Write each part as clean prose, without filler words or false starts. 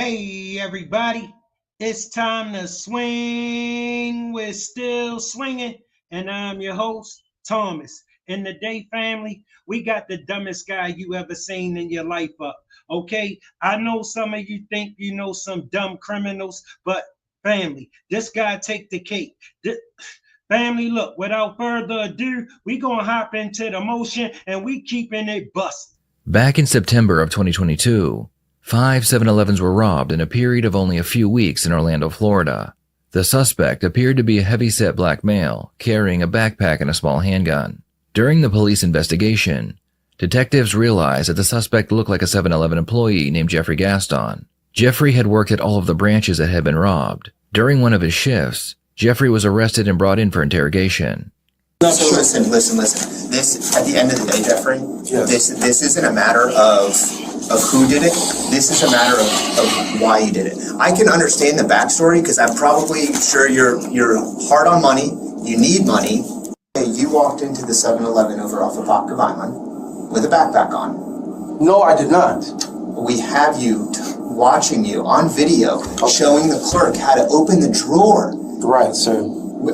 Hey everybody, it's time to swing. We're still swinging, and I'm your host, Thomas. In the day, family, we got the dumbest guy you ever seen in your life up. Okay, I know some of you think you know some dumb criminals, but family, this guy take the cake. Family, look, without further ado, we gonna hop into the motion and we keeping it busted. Back in September of 2022, 5 7-Elevens were robbed in a period of only a few weeks in Orlando, Florida. The suspect appeared to be a heavy-set black male carrying a backpack and a small handgun. During the police investigation, detectives realized that the suspect looked like a 7-Eleven employee named Jeffrey Gaston. Jeffrey had worked at all of the branches that had been robbed. During one of his shifts, Jeffrey was arrested and brought in for interrogation. So listen. This, at the end of the day, Jeffrey, this isn't a matter of who did it. This is a matter of why you did it. I can understand the backstory because I'm probably sure you're hard on money. You need money. You walked into the 7-Eleven over off of Vodka Vineland with a backpack on. No, I did not. We have you watching you on video, showing the clerk how to open the drawer. Right, sir.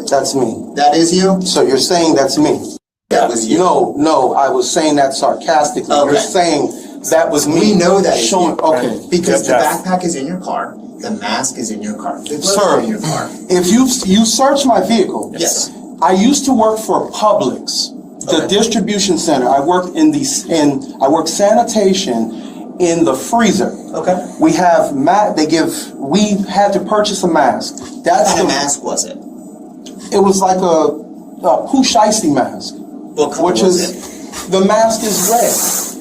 That's me. That is you? So you're saying that's me? That was you? No, I was saying that sarcastically. Okay. You're saying that was me. We know that showing. You. Okay. Because the backpack is in your car, the mask is in your car, the gloves Sir, are in your car. if you search my vehicle, Yes. I used to work for Publix, the distribution center. I worked I worked sanitation in the freezer. Okay. We have we had to purchase a mask. What That's kind the of mask was it? It was like a poo shiesty mask. What color Which was is, the mask is red.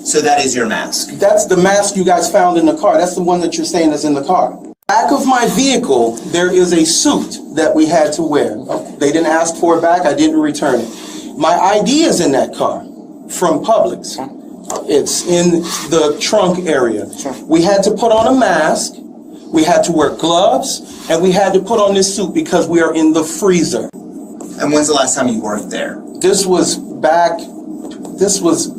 So that is your mask? That's the mask you guys found in the car. That's the one that you're saying is in the car. Back of my vehicle, there is a suit that we had to wear. They didn't ask for it back. I didn't return it. My ID is in that car from Publix. It's in the trunk area. We had to put on a mask. We had to wear gloves, and we had to put on this suit because we are in the freezer. And when's the last time you worked there? This was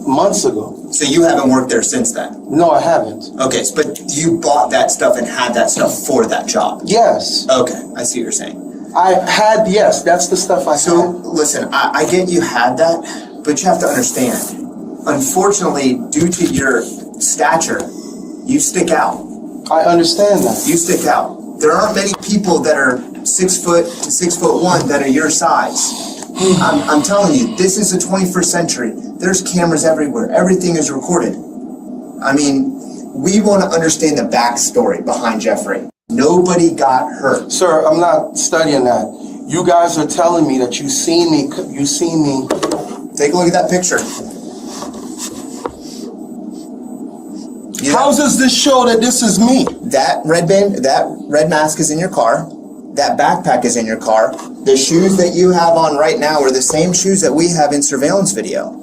months ago. So you haven't worked there since then? No, I haven't. Okay, but you bought that stuff and had that stuff for that job? Yes. Okay, I see what you're saying. Yes, that's the stuff I had. So, listen, I get you had that, but you have to understand, unfortunately, due to your stature, you stick out. I understand that. You stick out. There aren't many people that are 6 foot to 6'1" that are your size. I'm telling you, this is the 21st century. There's cameras everywhere. Everything is recorded. I mean, we want to understand the backstory behind Jeffrey. Nobody got hurt. Sir, I'm not studying that. You guys are telling me that you seen me. Take a look at that picture. How does this show that this is me? That red mask is in your car. That backpack is in your car. The shoes that you have on right now are the same shoes that we have in surveillance video.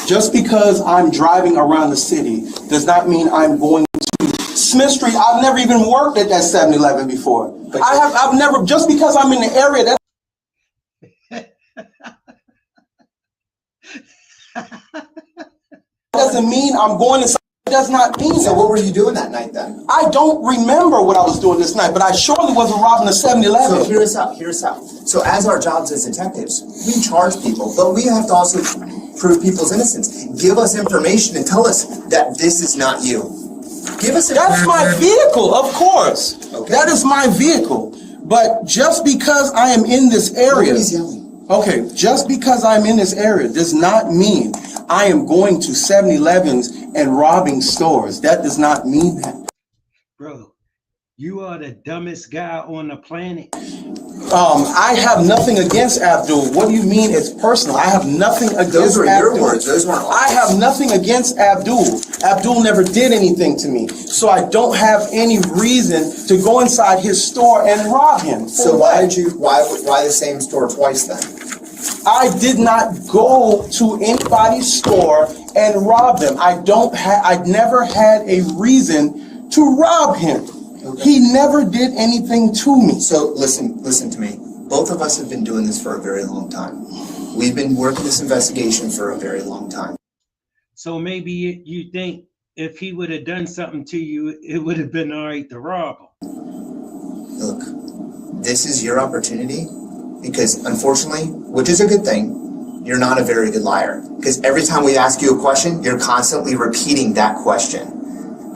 Just because I'm driving around the city does not mean I'm going to Smith Street. I've never even worked at that 7-Eleven before. I've never, just because I'm in the area, that doesn't mean I'm going to. It does not mean So that. what were you doing that night then? I don't remember what I was doing this night, but I surely wasn't robbing the 7-Eleven. So hear us out. So as our jobs as detectives, we charge people, but we have to also prove people's innocence. Give us information and tell us that this is not you. Give us That's my vehicle, of course. Okay. That is my vehicle. But just because I am in this area, Nobody's yelling. okay, just because I'm in this area does not mean I am going to 7-Elevens and robbing stores. That does not mean that. Bro, you are the dumbest guy on the planet. I have nothing against Abdul. What do you mean it's personal? I have nothing against Abdul. Those were your words. Those weren't ours. I have nothing against Abdul. Abdul never did anything to me. So I don't have any reason to go inside his store and rob him. So why the same store twice then? I did not go to anybody's store and rob them. I never had a reason to rob him. Okay. He never did anything to me. So listen to me. Both of us have been doing this for a very long time. We've been working this investigation for a very long time. So maybe you think if he would have done something to you, it would have been all right to rob him. Look, this is your opportunity because unfortunately, which is a good thing, you're not a very good liar. Because every time we ask you a question, you're constantly repeating that question.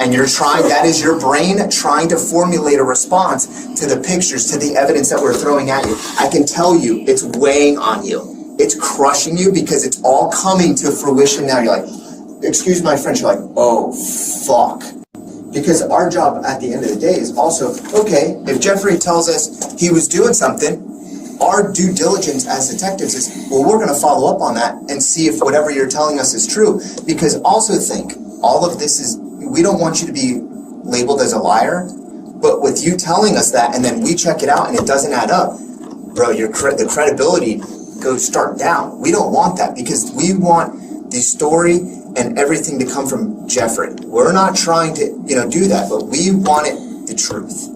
And you're trying, that is your brain trying to formulate a response to the pictures, to the evidence that we're throwing at you. I can tell you, it's weighing on you. It's crushing you because it's all coming to fruition now. You're like, excuse my French, you're like, oh, fuck. Because our job at the end of the day is also, okay, if Jeffrey tells us he was doing something, our due diligence as detectives is, well, we're going to follow up on that and see if whatever you're telling us is true. Because also think, all of this is, we don't want you to be labeled as a liar, but with you telling us that and then we check it out and it doesn't add up, bro, the credibility goes start down. We don't want that because we want the story and everything to come from Jeffrey. We're not trying to, do that, but we want it the truth.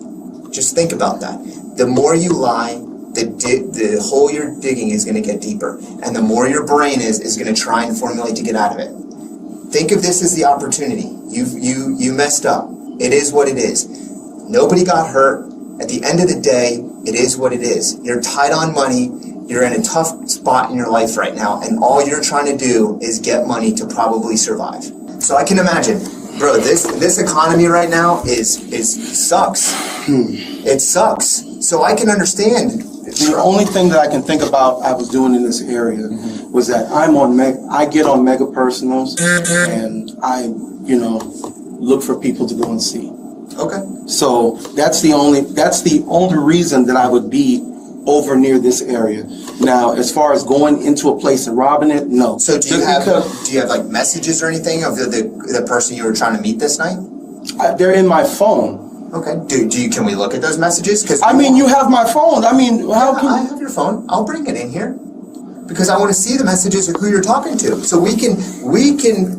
Just think about that. The more you lie, the hole you're digging is going to get deeper, and the more your brain is going to try and formulate to get out of it. Think of this as the opportunity. You messed up. It is what it is. Nobody got hurt. At the end of the day, it is what it is. You're tight on money. You're in a tough spot in your life right now, and all you're trying to do is get money to probably survive. So I can imagine, bro, this economy right now sucks. It sucks. So I can understand. The only thing that I can think about I was doing in this area was that I get on mega personals and I, look for people to go and see. Okay. So that's the only reason that I would be over near this area. Now, as far as going into a place and robbing it, no. So do you have like messages or anything of the person you were trying to meet this night? They're in my phone. Okay. Can we look at those messages? Because you have my phone. I have your phone. I'll bring it in here because I want to see the messages of who you're talking to, so we can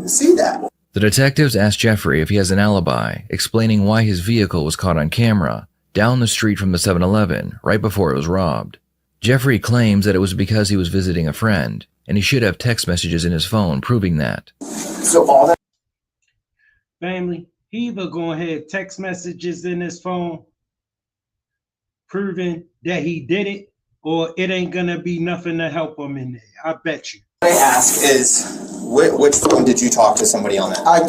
see that. The detectives asked Jeffrey if he has an alibi, explaining why his vehicle was caught on camera down the street from the 7-Eleven right before it was robbed. Jeffrey claims that it was because he was visiting a friend, and he should have text messages in his phone proving that. So all that family. He either gonna have text messages in his phone proving that he did it, or it ain't gonna be nothing to help him in there. I bet you. What I ask is, which phone did you talk to somebody on that? I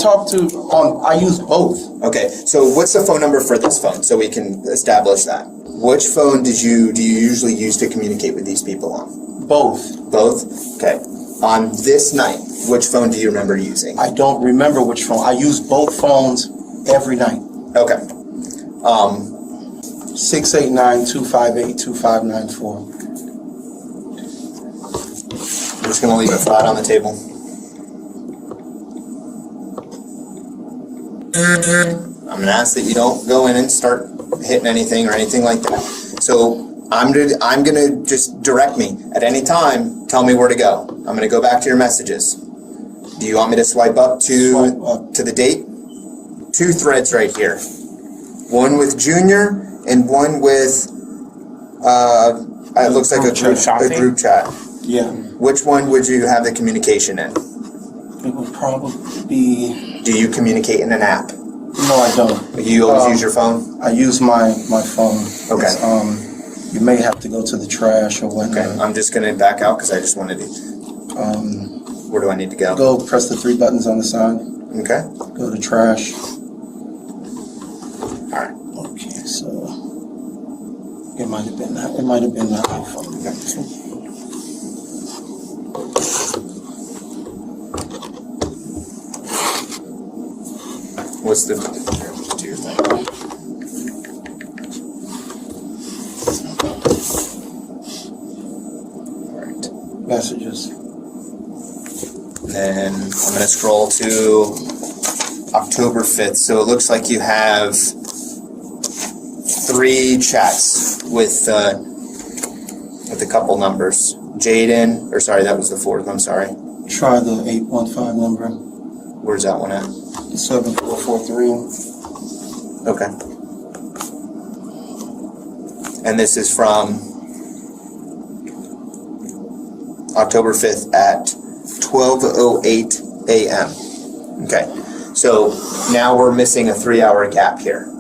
use both. Okay, so what's the phone number for this phone so we can establish that? Which phone do you usually use to communicate with these people on? Both. Both? Okay. On this night, which phone do you remember using? I don't remember which phone. I use both phones every night. Okay. 689-258-2594. I'm just going to leave it flat on the table. I'm going to ask that you don't go in and start hitting anything or anything like that. So I'm going to just direct me at any time. Tell me where to go. I'm going to go back to your messages. Do you want me to swipe up to the date? 2 threads right here. One with Junior and one with it looks like a group chat. Yeah. Which one would you have the communication in? It would probably be... Do you communicate in an app? No, I don't. You always use your phone? I use my phone. Okay. You may have to go to the trash or whatnot. Okay, I'm just going to back out because I just wanted to... where do I need to go? Go press the 3 buttons on the side. Okay. Go to trash. All right. Okay, so... It might have been that. It might have been that iPhone. Okay. What's the do your thing? All right. Messages. Then I'm going to scroll to October 5th. So it looks like you have 3 chats with a couple numbers. Jaden, or sorry, that was the 4th. I'm sorry. Try the 815 number. Where's that one at? 7443. Okay. And this is from October 5th at 12:08 a.m. Okay. So now we're missing a 3-hour gap here.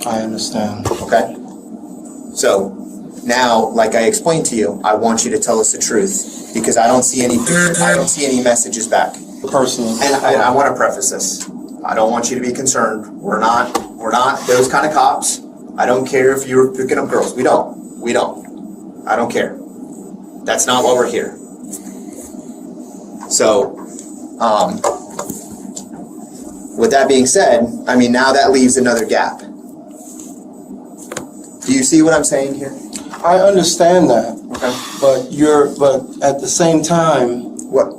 I understand. Okay? So now, like I explained to you, I want you to tell us the truth because I don't see any messages back. Personally. And I want to preface this. I don't want you to be concerned. We're not those kind of cops. I don't care if you're picking up girls. We don't. I don't care. That's not why we're here. So, with that being said, I mean, now that leaves another gap. Do you see what I'm saying here? I understand that. Okay. But at the same time, What?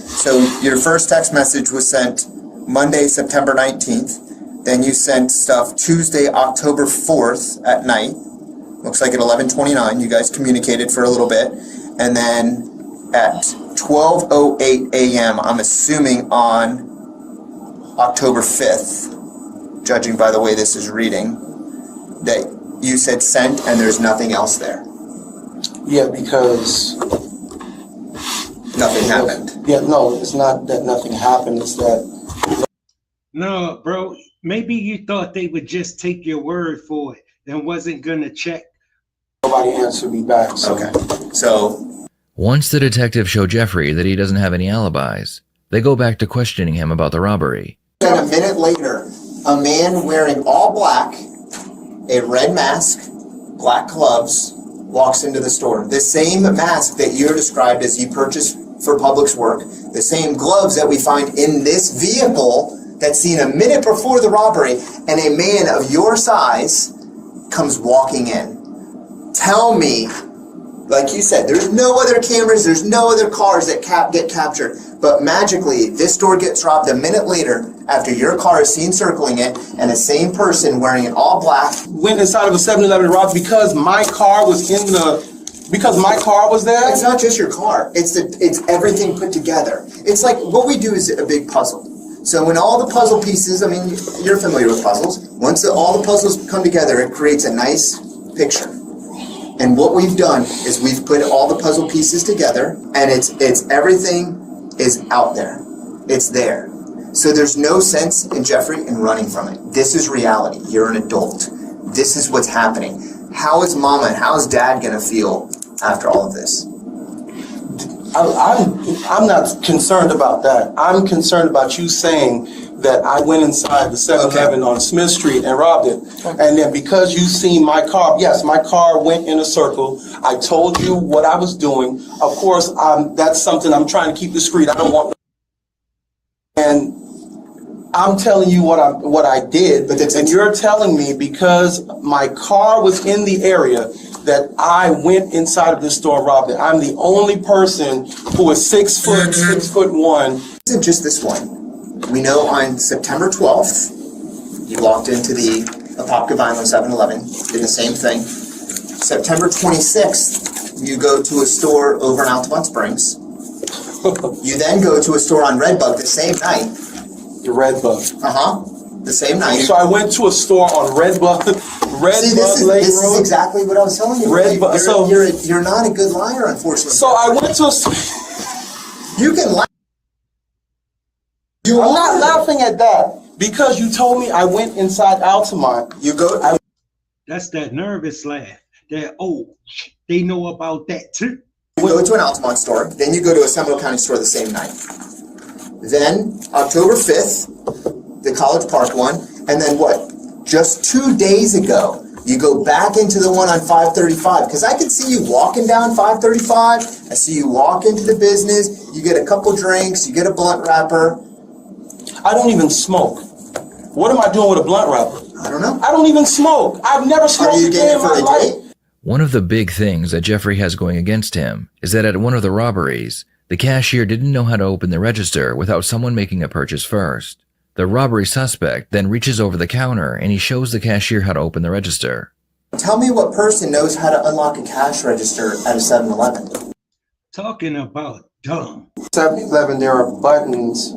So your first text message was sent Monday, September 19th. Then you sent stuff Tuesday, October 4th at night. Looks like at 11:29, you guys communicated for a little bit. And then at 12:08 a.m., I'm assuming on October 5th, judging by the way this is reading, that you said sent and there's nothing else there. yeah, because Nothing happened. yeah, no, it's not that nothing happened. It's that No, bro. Maybe you thought they would just take your word for it and wasn't gonna check. nobody answered me back. So. Okay. So Once the detectives show Jeffrey that he doesn't have any alibis, they go back to questioning him about the robbery. then a minute later, a man wearing all black, a red mask, black gloves, walks into the store. The same mask that you're described as you purchased for Publix work, the same gloves that we find in this vehicle that's seen a minute before the robbery, and a man of your size comes walking in. Tell me, like you said, there's no other cameras, there's no other cars that get captured, but magically this store gets robbed a minute later after your car is seen circling it, and the same person wearing it all black. Went inside of a 7-Eleven and robbed because my car was there. It's not just your car, it's everything put together. It's like what we do is a big puzzle. So when all the puzzle pieces, I mean, you're familiar with puzzles, once all the puzzles come together, it creates a nice picture. And what we've done is we've put all the puzzle pieces together, and it's everything is out there. It's there. So there's no sense in Jeffrey in running from it. This is reality. You're an adult. This is what's happening. How is mama and how is dad gonna feel after all of this? I'm not concerned about that. I'm concerned about you saying that I went inside the 7-Eleven on Smith Street and robbed it. And then because you seen my car, yes, my car went in a circle. I told you what I was doing. Of course, that's something I'm trying to keep discreet. I don't want. And I'm telling you what I did, and you're telling me because my car was in the area that I went inside of this store and robbed it. I'm the only person who is 6 foot, 6'1". It isn't just this one. We know on September 12th, you walked into the Apopka Vineland 7-Eleven, did the same thing. September 26th, you go to a store over in Altamont Springs. You then go to a store on Redbug the same night. The Redbug. The same night. So I went to a store on Redbug, See, this is exactly what I was telling you. Redbug. You're not a good liar, unfortunately. So I went to a. You can lie. I'm not laughing at that because you told me I went inside Altamont. That's that nervous laugh. That, they know about that too. You go to an Altamont store, then you go to a Seminole County store the same night. Then October 5th, the College Park one, and then what? Just 2 days ago, you go back into the one on 535, because I can see you walking down 535, I see you walk into the business, you get a couple drinks, you get a blunt wrapper. I don't even smoke. What am I doing with a blunt wrapper? I don't know. I don't even smoke. I've never smoked a day in my life. One of the big things that Jeffrey has going against him is that at one of the robberies, the cashier didn't know how to open the register without someone making a purchase first. The robbery suspect then reaches over the counter and he shows the cashier how to open the register. Tell me what person knows how to unlock a cash register at a 7-Eleven. Talking about dumb. 7-Eleven, there are buttons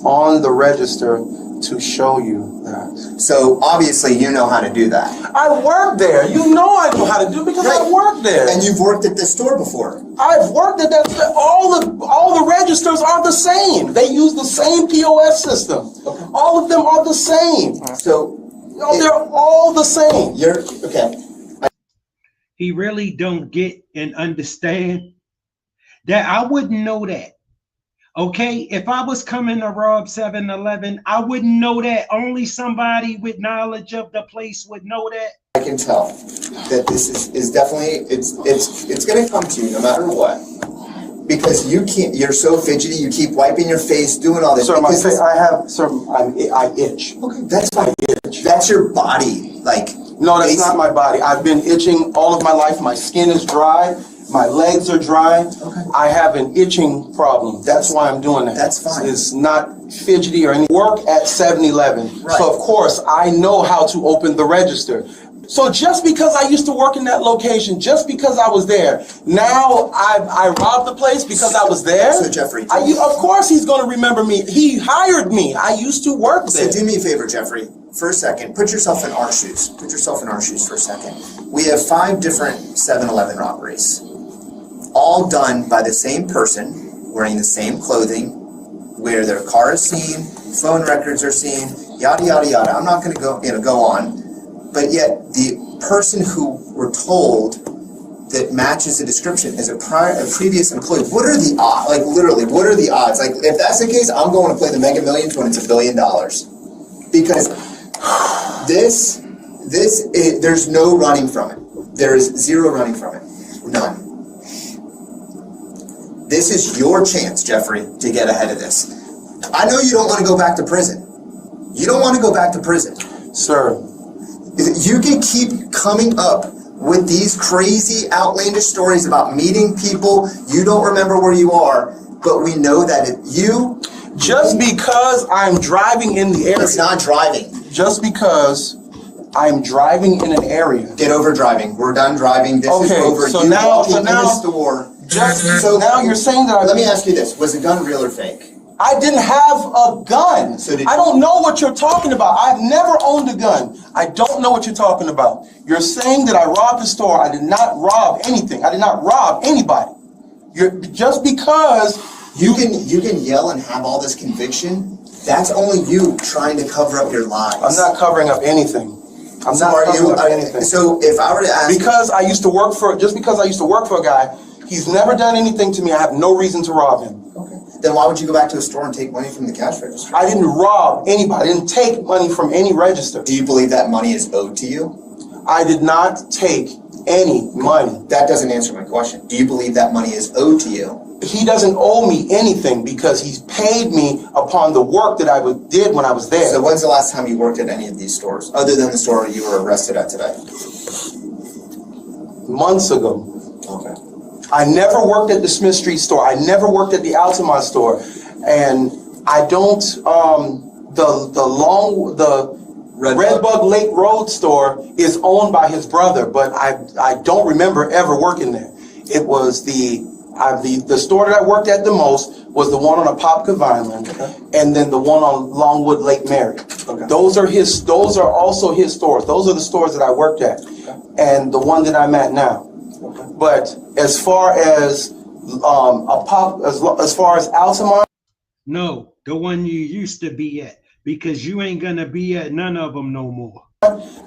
on the register to show you that. So obviously you know how to do that. I work there. You know I know how to do it because I work there. And you've worked at this store before. I've worked at that. All the registers are the same. They use the same POS system. Okay. All of them are the same. So they're all the same. You're okay. He really don't get and understand that I wouldn't know that. Okay, if I was coming to rob 7-Eleven, I wouldn't know that. Only somebody with knowledge of the place would know that. I can tell that this is definitely it's going to come to you no matter what, because you can't. You're so fidgety. You keep wiping your face, doing all this. Sir, I itch. Okay, that's fine. Itch. That's your body. Like no, that's not my body. I've been itching all of my life. My skin is dry. My legs are dry. Okay. I have an itching problem. That's why I'm doing that. That's fine. It's not fidgety or anything. Work at 7-Eleven. Right. So of course I know how to open the register. So just because I used to work in that location, just because I was there, now I robbed the place because I was there. So Jeffrey, of course he's going to remember me. He hired me. I used to work there. So do me a favor, Jeffrey. For a second, put yourself in our shoes. Put yourself in our shoes for a second. We have 5 different 7-Eleven robberies, all done by the same person, wearing the same clothing, where their car is seen, phone records are seen, yada yada yada. I'm not going to go on, but yet the person who we're told that matches the description is a previous employee. What are the odds? Like literally, what are the odds? Like if that's the case, I'm going to play the Mega Millions when it's $1 billion, because there's no running from it. There is zero running from it. None. This is your chance, Jeffrey, to get ahead of this. I know you don't want to go back to prison. You don't want to go back to prison. Sir. You can keep coming up with these crazy, outlandish stories about meeting people. You don't remember where you are, but we know that Just because I'm driving in the area. It's not driving. Just because I'm driving in an area. Get over driving. We're done driving. This is over. So you now, walking in the store. So now you're saying that Let me ask you this. Was the gun real or fake? I didn't have a gun. I don't know what you're talking about. I've never owned a gun. I don't know what you're talking about. You're saying that I robbed the store. I did not rob anything. I did not rob anybody. Just because you can yell and have all this conviction. That's only you trying to cover up your lies. I'm not covering up anything. I'm not covering up anything. So if I were to ask, because I used to work for a guy, he's never done anything to me. I have no reason to rob him. Okay. Then why would you go back to a store and take money from the cash register? I didn't rob anybody. I didn't take money from any register. Do you believe that money is owed to you? I did not take any money. That doesn't answer my question. Do you believe that money is owed to you? He doesn't owe me anything because he's paid me upon the work that I did when I was there. So when's the last time you worked at any of these stores, other than the store you were arrested at today? Months ago. Okay. I never worked at the Smith Street store. I never worked at the Altamont store. And I don't, the Redbug Lake Road store is owned by his brother, but I don't remember ever working there. It was the store that I worked at the most was the one on Apopka Vineland, and then the one on Longwood Lake Mary. Okay. Those are also his stores. Those are the stores that I worked at, and the one that I'm at now. Okay. But as far as as far as Altamont, no, the one you used to be at, because you ain't gonna be at none of them no more.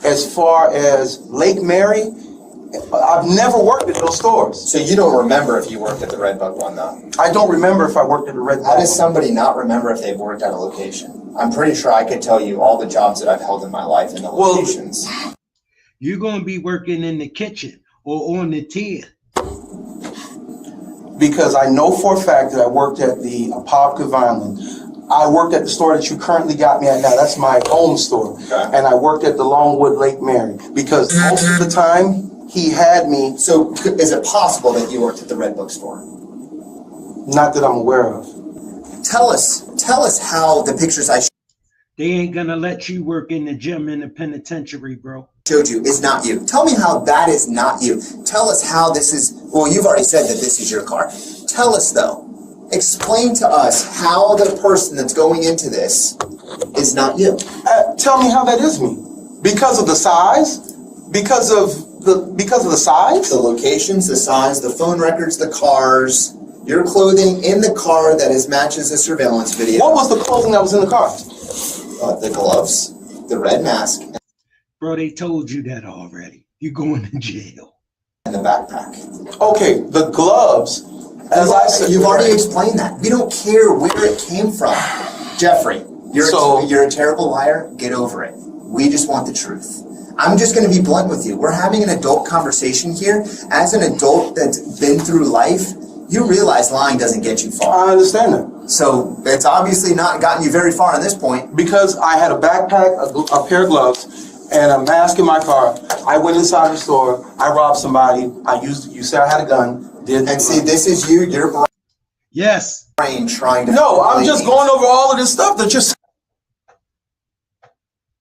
As far as Lake Mary, I've never worked at those stores. So you don't remember if you worked at the Redbug one, though? I don't remember if I worked at the Redbug. How does somebody not remember if they've worked at a location? I'm pretty sure I could tell you all the jobs that I've held in my life and the locations. You're going to be working in the kitchen or on the tier. Because I know for a fact that I worked at the Apopka Vineland. I worked at the store that you currently got me at now. That's my home store. Okay. And I worked at the Longwood Lake Mary. Because most of the time, he had me. So is it possible that you worked at the Redbug store? Not that I'm aware of. Tell us how the pictures I They ain't gonna let you work in the gym in the penitentiary, bro. showed you is not you. Tell me how that is not you. Tell us how this is Well, you've already said that this is your car. Tell us though, explain to us how the person that's going into this is not you. Tell me how that is me. Because of the size? Because of the size? The locations, the size, the phone records, the cars, your clothing in the car that matches the surveillance video. What was the clothing that was in the car? The gloves, the red mask, Bro, they told you that already. You're going to jail. and the backpack. Okay, the gloves. As I said, You've already explained that. We don't care where it came from. Jeffrey, you're a terrible liar. Get over it. We just want the truth. I'm just going to be blunt with you. We're having an adult conversation here. As an adult that's been through life, you realize lying doesn't get you far. I understand that. So it's obviously not gotten you very far on this point. Because I had a backpack, a pair of gloves, and a mask in my car. I went inside the store. I robbed somebody. You said I had a gun. And see, this is your Yes. brain trying to... No, I'm just going over all of this stuff that you're saying.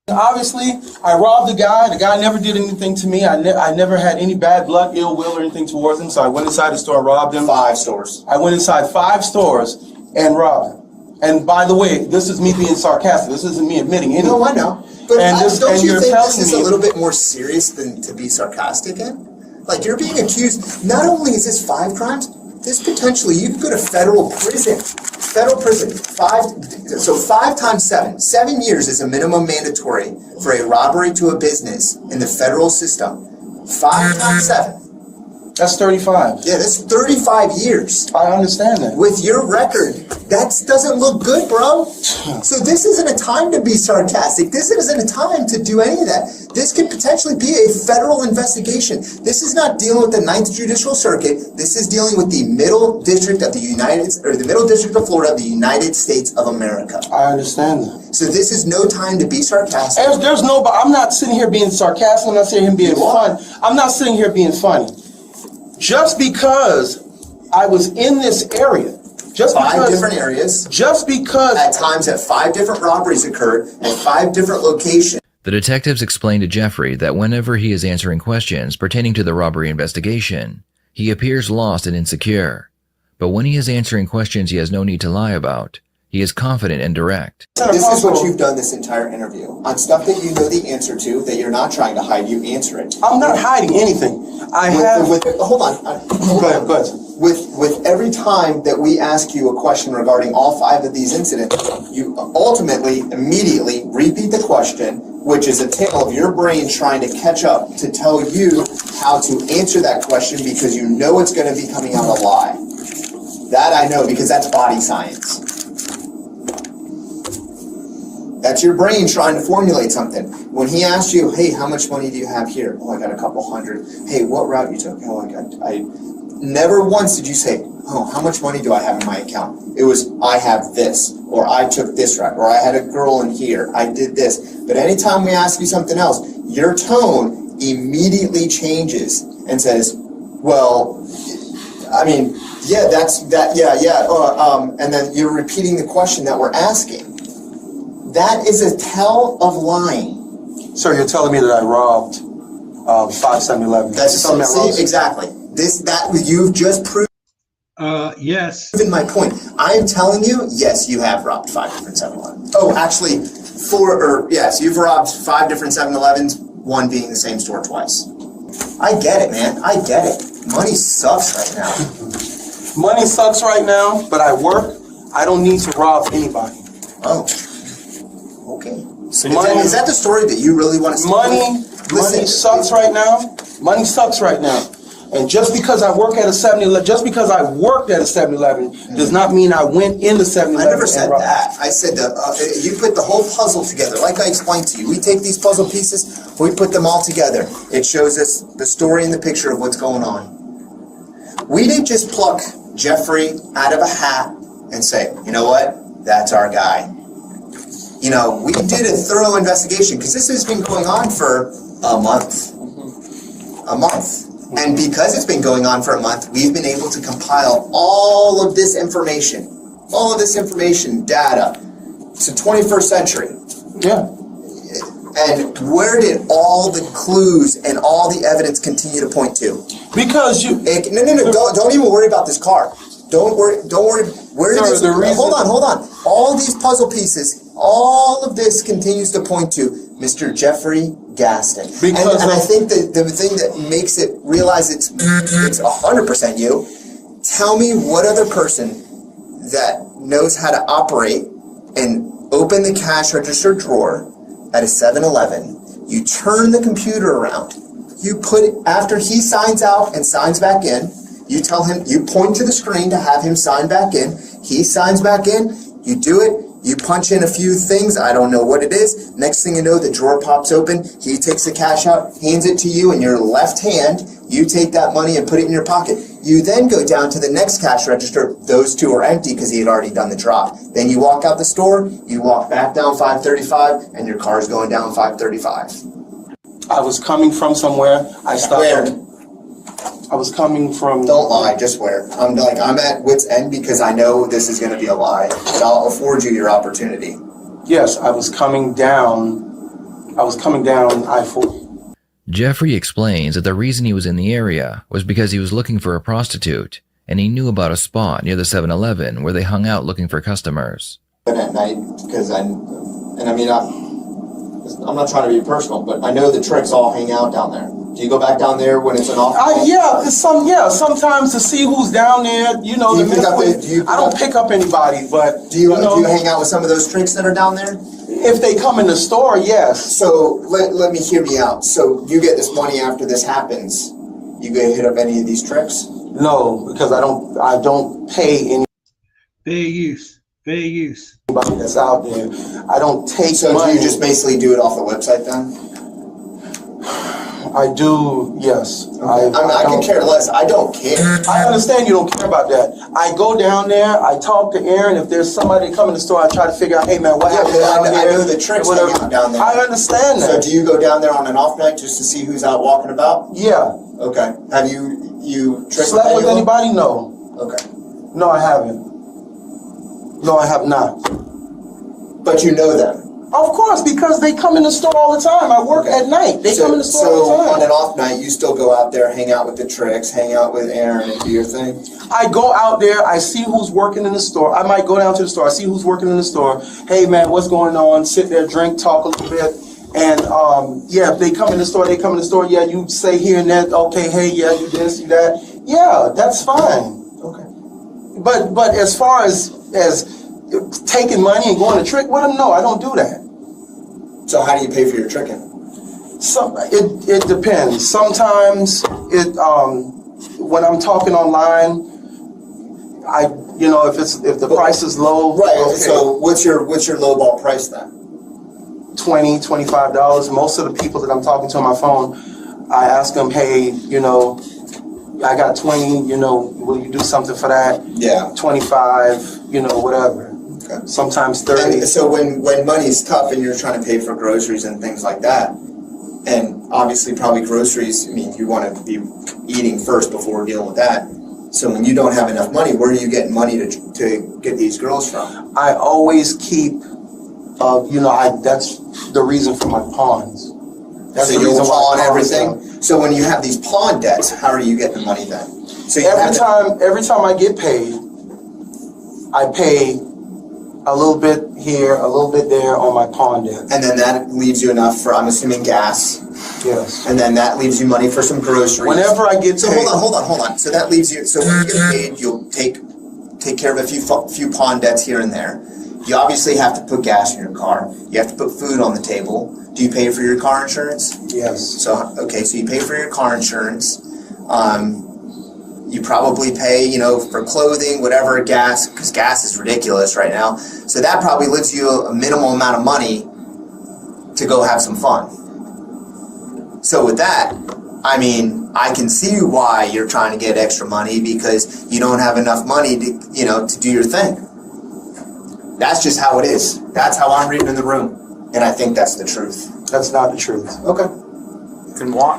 Obviously, I robbed the guy. The guy never did anything to me. I never had any bad blood, ill will, or anything towards him. So I went inside the store and robbed him. 5 stores. I went inside 5 stores and robbed him. And by the way, this is me being sarcastic. This isn't me admitting anything. No, I know. But And don't you you're think telling this is me- a little bit more serious than to be sarcastic in? Like, you're being accused, not only is this 5 crimes, this potentially, you could go to federal prison. Federal prison, 5 times 7. 7 years is a minimum mandatory for a robbery to a business in the federal system. 5 times 7. That's 35. Yeah, that's 35 years. I understand that. With your record, that doesn't look good, bro. So this isn't a time to be sarcastic. This isn't a time to do any of that. This could potentially be a federal investigation. This is not dealing with the 9th Judicial Circuit. This is dealing with the Middle District of the the Middle District of Florida of the United States of America. I understand that. So this is no time to be sarcastic. There's no, I'm not sitting here being sarcastic. I'm not sitting here being fun. I'm not sitting here being funny. Just because I was in this area, just 5 different areas. Just because At times that 5 different robberies occurred at 5 different locations. The detectives explained to Jeffrey that whenever he is answering questions pertaining to the robbery investigation, he appears lost and insecure. But when he is answering questions he has no need to lie about, he is confident and direct. This is what you've done this entire interview. On stuff that you know the answer to, that you're not trying to hide, you answer it. I'm not hiding anything. Hold on. Go ahead. With every time that we ask you a question regarding all 5 of these incidents, you ultimately, immediately repeat the question, which is a tale of your brain trying to catch up to tell you how to answer that question because you know it's going to be coming out a lie. That I know because that's body science. That's your brain trying to formulate something. When he asked you, hey, how much money do you have here? Oh, I got a couple hundred. Hey, what route you took? Oh, I never once did you say, oh, how much money do I have in my account? It was, I have this, or I took this route, or I had a girl in here, I did this. But anytime we ask you something else, your tone immediately changes and says, well, I mean, yeah, and then you're repeating the question that we're asking. That is a tell of lying. So you're telling me that I robbed 5 7-Eleven? That's exactly. You've just proven Yes. my point. I am telling you, yes, you have robbed 5 different 7-Elevens. Oh, actually, you've robbed 5 different 7-Elevens, one being the same store twice. I get it, man. I get it. Money sucks right now. Money sucks right now, but I work. I don't need to rob anybody. Oh. Okay. So is that the story that you really want to see? Money sucks right now. Money sucks right now. And just because I work at a 7-Eleven, just because I worked at a 7-Eleven, does not mean I went in the 7-Eleven. I never said that. I said that you put the whole puzzle together. Like I explained to you, we take these puzzle pieces, we put them all together. It shows us the story and the picture of what's going on. We didn't just pluck Jeffrey out of a hat and say, you know what, that's our guy. You know, we did a thorough investigation because this has been going on for a month. A month. And because it's been going on for a month, we've been able to compile all of this information, data, to 21st century. Yeah. And where did all the clues and all the evidence continue to point to? Because you... No. Don't even worry about this car. Don't worry. Where Sir, is the reason- Hold on. All these puzzle pieces, all of this continues to point to Mr. Jeffrey Gaston. Because and I think that the thing that makes it realize it's 100% you. Tell me what other person that knows how to operate and open the cash register drawer at a 7-Eleven. You turn the computer around. You put it, after he signs out and signs back in, you tell him, you point to the screen to have him sign back in. He signs back in. You do it. You punch in a few things. I don't know what it is. Next thing you know, the drawer pops open. He takes the cash out, hands it to you in your left hand. You take that money and put it in your pocket. You then go down to the next cash register. Those two are empty because he had already done the drop. Then you walk out the store. You walk back down 535, and your car's going down 535. I was coming from somewhere. I stopped. Where? I was coming from... Don't lie, just where. I'm at wit's end because I know this is going to be a lie, but I'll afford you your opportunity. Yes, I was coming down I-40. Jeffrey explains that the reason he was in the area was because he was looking for a prostitute, and he knew about a spot near the 7-Eleven where they hung out looking for customers. At night, because I'm not trying to be personal, but I know the tricks all hang out down there. Do you go back down there when it's an off? Sometimes to see who's down there, you know. I don't pick up anybody, but do you hang out with some of those tricks that are down there? If they come in the store, yes. So let me hear me out. So you get this money after this happens. You go hit up any of these tricks? No, because I don't pay any. Fair use. Anybody that's out there. I don't take So money. do you just basically do it off the website then? I do, yes. I can care less. I don't care. I understand you don't care about that. I go down there, I talk to Aaron. If there's somebody come in the store, I try to figure out, hey man, what happened down there? I know the tricks hang out down there. I understand that. So do you go down there on an off night just to see who's out walking about? Yeah. Okay. Have you tricked Slept with anyone? anybody? No. Okay. No, I haven't. No, I have not. But you know them? Of course, because they come in the store all the time. I work at night. They come in the store all the time. So on an off night, you still go out there, hang out with the tricks, hang out with Aaron and do your thing? I go out there, I see who's working in the store. I might go down to the store, I see who's working in the store. Hey man, what's going on? Sit there, drink, talk a little bit. And if they come in the store, yeah, you say here and that, okay, hey, yeah, you this, you that. Yeah, that's fine. Okay. But as far as taking money and going to trick with them, no, I don't do that. So how do you pay for your tricking? It depends. Sometimes when I'm talking online, if the price is low, right. Okay. So what's your low ball price then? $20, $25. Most of the people that I'm talking to on my phone, I ask them, hey, I got 20, will you do something for that? Yeah. 25, whatever. Okay. Sometimes 30. And so when money's tough and you're trying to pay for groceries and things like that, and obviously probably groceries, you want to be eating first before dealing with that. So when you don't have enough money, where are you getting money to get these girls from? I always keep, that's the reason for my pawns. That's so the you'll reason pawn why everything? So when you have these pawn debts, how are you getting the money then? So every time I get paid, I pay a little bit here, a little bit there on my pawn debt. And then that leaves you enough for, I'm assuming, gas. Yes. And then that leaves you money for some groceries. Whenever I get so paid. hold on. So that leaves you, so when you get paid, you'll take care of a few pawn debts here and there. You obviously have to put gas in your car. You have to put food on the table. Do you pay for your car insurance? Yes. So you pay for your car insurance. You probably pay, for clothing, whatever, gas, because gas is ridiculous right now. So that probably leaves you a minimal amount of money to go have some fun. So with that, I can see why you're trying to get extra money because you don't have enough money to do your thing. That's just how it is. That's how I'm reading in the room. And I think that's the truth. That's not the truth. Okay. And why?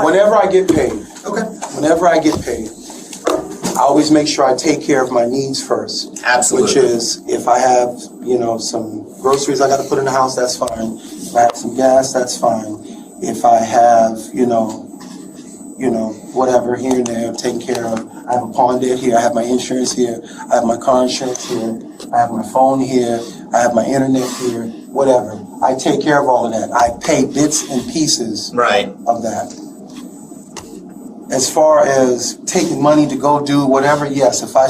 Whenever I get paid. Okay. Whenever I get paid, I always make sure I take care of my needs first. Absolutely. Which is, if I have, some groceries I got to put in the house, that's fine. If I have some gas, that's fine. if I have, whatever here and there, I'm taking care of. I have a pawn debt here, I have my insurance here, I have my car insurance here, I have my phone here, I have my internet here, whatever. I take care of all of that. I pay bits and pieces Right. of that. As far as taking money to go do whatever, yes, if I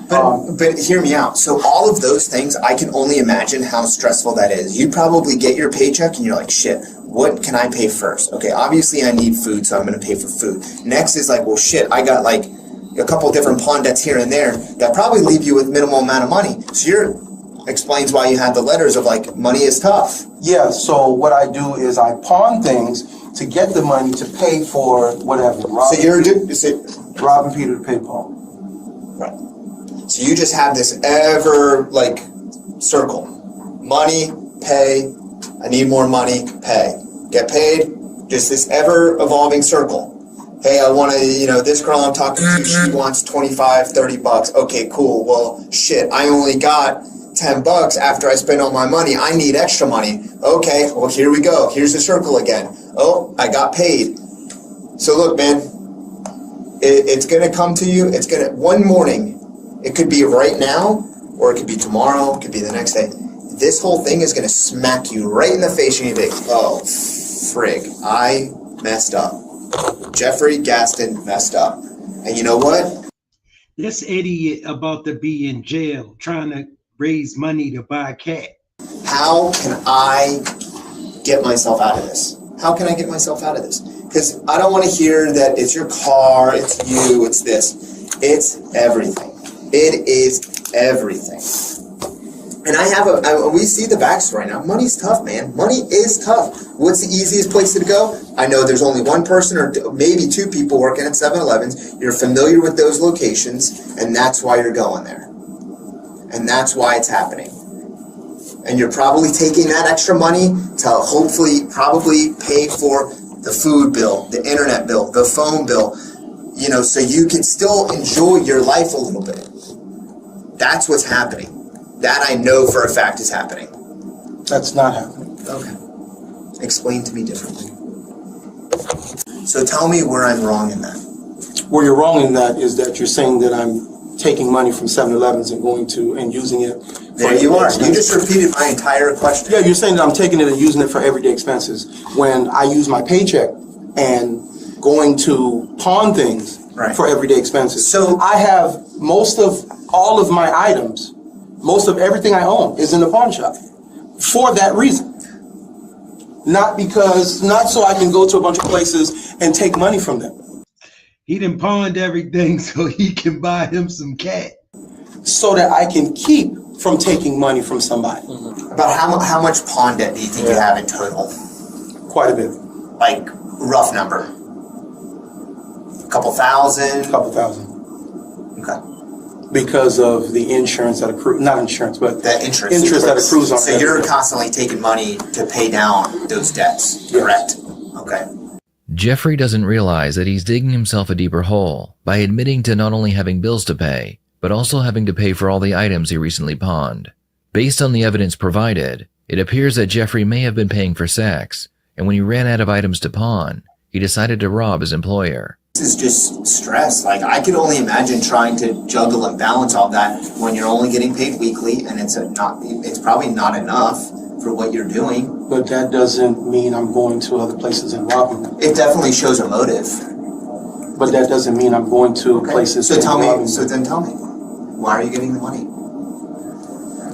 But hear me out. So all of those things, I can only imagine how stressful that is. You probably get your paycheck and you're like, shit, what can I pay first? Okay, obviously I need food, so I'm going to pay for food. Next is like, well, shit, I got like a couple different pawn debts here and there that probably leave you with minimal amount of money. So explains why you had the letters of like, money is tough. Yeah, so what I do is I pawn things to get the money to pay for whatever. Robbing Peter to pay Paul. Right. So you just have this ever like circle. Money, pay, I need more money, pay. Get paid, just this ever evolving circle. Hey, I want to, this girl I'm talking to, she wants 25, 30 bucks. Okay, cool. Well, shit, I only got 10 bucks after I spend all my money. I need extra money. Okay, well, here we go. Here's the circle again. Oh, I got paid. So look, man, it's going to come to you. One morning, it could be right now, or it could be tomorrow, it could be the next day. This whole thing is going to smack you right in the face and you think, oh, frig, I messed up. Jeffrey Gaston messed up. And you know what? This idiot about to be in jail trying to raise money to buy a cat. How can I get myself out of this? How can I get myself out of this? Because I don't want to hear that it's your car, it's you, it's this. It's everything. It is everything. And we see the backstory right now. Money's tough, man. Money is tough. What's the easiest place to go? I know there's only one person or maybe two people working at 7-Elevens. You're familiar with those locations, and that's why you're going there. And that's why it's happening. And you're probably taking that extra money to probably pay for the food bill, the internet bill, the phone bill, so you can still enjoy your life a little bit. That's what's happening. That I know for a fact is happening. That's not happening. Okay. Explain to me differently. So tell me where I'm wrong in that. Where you're wrong in that is that you're saying that I'm taking money from 7-Elevens and going to and using it. There you are. You just repeated my entire question. Yeah, you're saying that I'm taking it and using it for everyday expenses when I use my paycheck and going to pawn things for everyday expenses. So I have most of all of my items, most of everything I own is in the pawn shop for that reason. Not so I can go to a bunch of places and take money from them. He done pawned everything so he can buy him some cat. So that I can keep from taking money from somebody. About how much pawn debt do you think you have in total? Quite a bit. Like, rough number. A couple thousand? Couple thousand. Okay. Because of the insurance that accrues, not insurance, but the interest that accrues on it. So you're constantly taking money to pay down those debts, correct? Okay. Jeffrey doesn't realize that he's digging himself a deeper hole by admitting to not only having bills to pay, but also having to pay for all the items he recently pawned. Based on the evidence provided, it appears that Jeffrey may have been paying for sex, and when he ran out of items to pawn, he decided to rob his employer. This is just stress. Like, I could only imagine trying to juggle and balance all that when you're only getting paid weekly, and it's probably not enough for what you're doing. But that doesn't mean I'm going to other places and robbing them. It definitely shows a motive. But that doesn't mean I'm going to places and robbing them. So then tell me, why are you getting the money?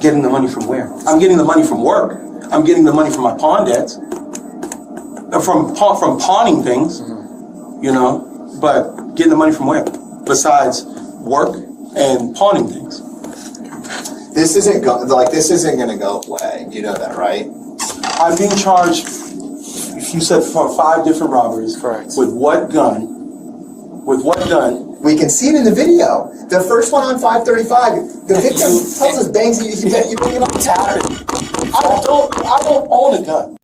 Getting the money from where? I'm getting the money from work. I'm getting the money from my pawn debts. From pawning things, But getting the money from where? Besides work and pawning things. This isn't going to go away. You know that, right? I'm being charged, you said, for 5 different robberies. Correct. With what gun, We can see it in the video. The first one on 535, the victim tells us bangs you bring it up tattered. I don't own a gun.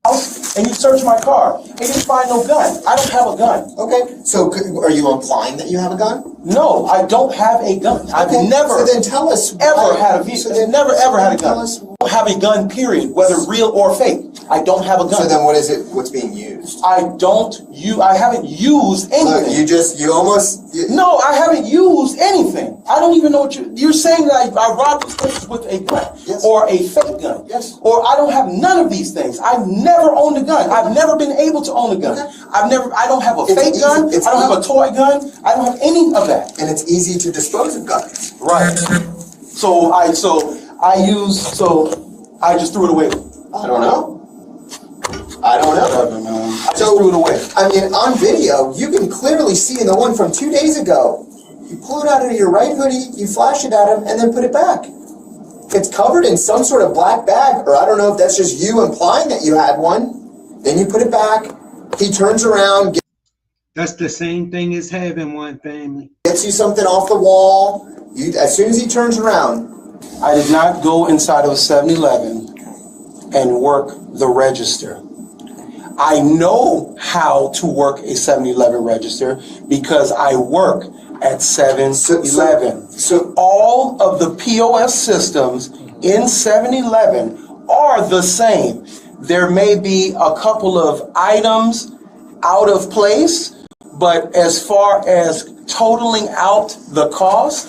And you search my car and you find no gun. I don't have a gun. Okay, so are you implying that you have a gun? No, I don't have a gun. I've never. So then tell us. Ever had a vehicle. Never ever had a gun. I don't have a gun, period, whether real or fake. I don't have a gun. So then what is it? What's being used? I haven't used anything. Look, No, I haven't used anything. I don't even know what you're saying that I robbed this place with a gun. Yes. Or a fake gun. Yes. Or I don't have none of these things. I've never owned a gun. I've never been able to own a gun. Okay. I don't have a fake gun. I don't have a toy gun. I don't have any of that. And it's easy to dispose of guns. Right. So I just threw it away. I don't know. I just threw it away. I mean, on video, you can clearly see in the one from 2 days ago, you pull it out of your right hoodie, you flash it at him, and then put it back. It's covered in some sort of black bag, or I don't know if that's just you implying that you had one. Then you put it back, he turns around, That's the same thing as having one, family. gets you something off the wall. As soon as he turns around, I did not go inside of a 7-Eleven and work the register. I know how to work a 7-Eleven register because I work at 7-Eleven. So All of the POS systems in 7-Eleven are the same. There may be a couple of items out of place, but as far as totaling out the cost,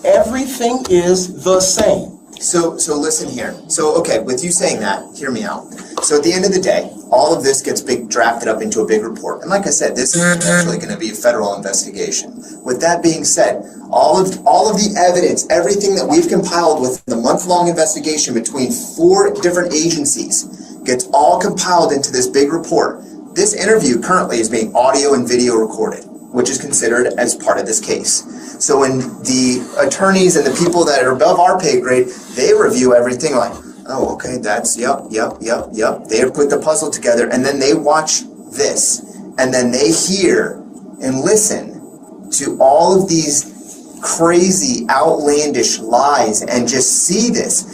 everything is the same. So listen here. So, okay, with you saying that, hear me out. So at the end of the day, all of this gets drafted up into a big report. And like I said, this is actually going to be a federal investigation. With that being said, all of the evidence, everything that we've compiled with the month-long investigation between 4 different agencies gets all compiled into this big report. This interview currently is being audio and video recorded, which is considered as part of this case. So when the attorneys and the people that are above our pay grade, they review everything like, oh, okay, that's, yep. They put the puzzle together, and then they watch this, and then they hear and listen to all of these crazy, outlandish lies and just see this.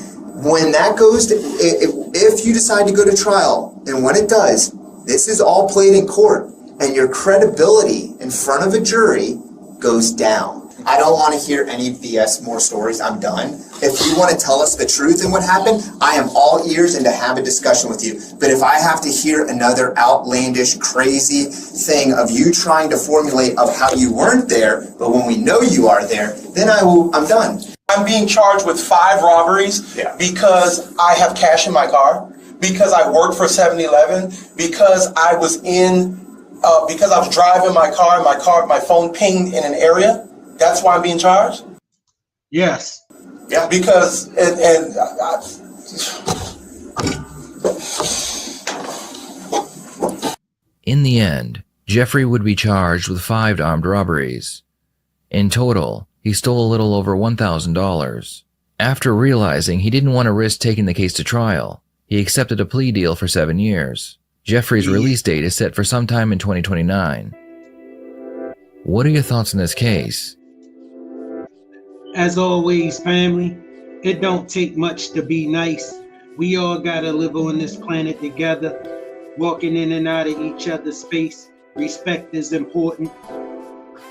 When that goes to, if you decide to go to trial, and when it does, this is all played in court, and your credibility in front of a jury goes down. I don't want to hear any BS more stories. I'm done. If you want to tell us the truth and what happened, I am all ears and to have a discussion with you. But if I have to hear another outlandish, crazy thing of you trying to formulate of how you weren't there, but when we know you are there, then I'm done. I'm being charged with 5 robberies because I have cash in my car, because I work for 7-Eleven, because I was driving my car and my phone pinged in an area. That's why I'm being charged? Yes. Yeah, because In the end, Jeffrey would be charged with 5 armed robberies. In total, he stole a little over $1,000. After realizing he didn't want to risk taking the case to trial, he accepted a plea deal for 7 years. Jeffrey's release date is set for sometime in 2029. What are your thoughts on this case? As always, family, it don't take much to be nice. We all gotta live on this planet together, walking in and out of each other's space. Respect is important.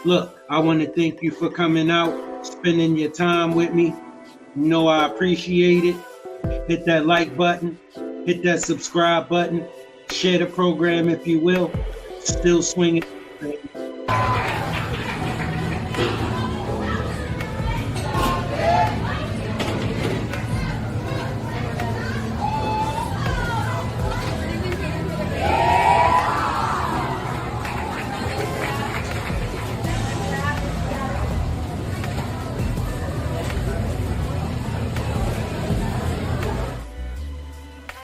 Look, I want to thank you for coming out, spending your time with me. You know I appreciate it. Hit that like button, hit that subscribe button, share the program if you will. Still swinging.